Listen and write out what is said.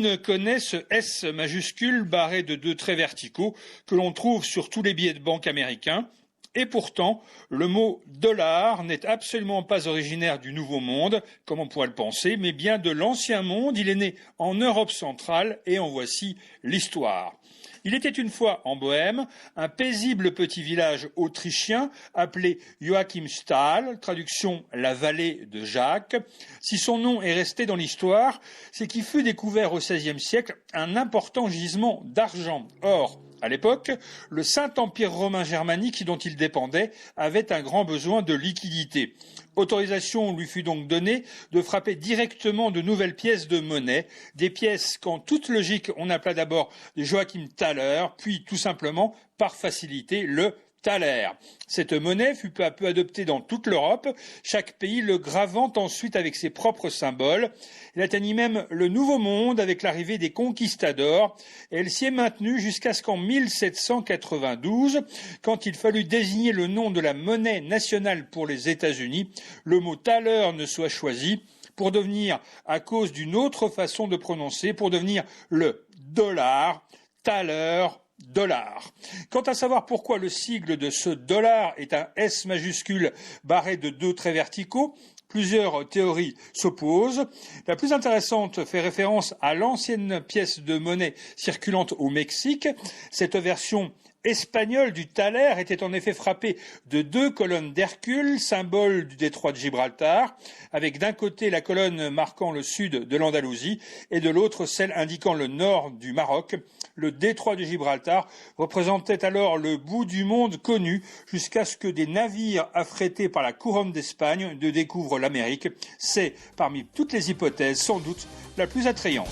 monde connaît ce S majuscule barré de 2 traits verticaux que l'on trouve sur tous les billets de banque américains. Et pourtant, le mot dollar n'est absolument pas originaire du Nouveau Monde, comme on pourrait le penser, mais bien de l'Ancien Monde. Il est né en Europe centrale et en voici l'histoire. Il était une fois en Bohême, un paisible petit village autrichien appelé Joachimsthal, traduction la vallée de Jacques. Si son nom est resté dans l'histoire, c'est qu'il fut découvert au XVIe siècle un important gisement d'argent. Or, à l'époque, le Saint-Empire romain germanique dont il dépendait avait un grand besoin de liquidité. Autorisation lui fut donc donnée de frapper directement de nouvelles pièces de monnaie, des pièces qu'en toute logique on appela d'abord des Joachim Thaler, puis tout simplement, par facilité, le thaler. Cette monnaie fut peu à peu adoptée dans toute l'Europe, chaque pays le gravant ensuite avec ses propres symboles. Elle atteignit même le Nouveau Monde avec l'arrivée des conquistadors. Et elle s'y est maintenue jusqu'à ce qu'en 1792, quand il fallut désigner le nom de la monnaie nationale pour les États-Unis, le mot thaler ne soit choisi pour devenir, à cause d'une autre façon de prononcer, pour devenir le dollar, thaler, dollar. Quant à savoir pourquoi le sigle de ce dollar est un S majuscule barré de 2 traits verticaux, plusieurs théories s'opposent. La plus intéressante fait référence à l'ancienne pièce de monnaie circulante au Mexique. Cette version espagnole du thaler était en effet frappée de 2 colonnes d'Hercule, symbole du détroit de Gibraltar, avec d'un côté la colonne marquant le sud de l'Andalousie et de l'autre celle indiquant le nord du Maroc. Le détroit de Gibraltar représentait alors le bout du monde connu jusqu'à ce que des navires affrétés par la couronne d'Espagne ne découvrent l'Amérique. C'est, parmi toutes les hypothèses, sans doute la plus attrayante.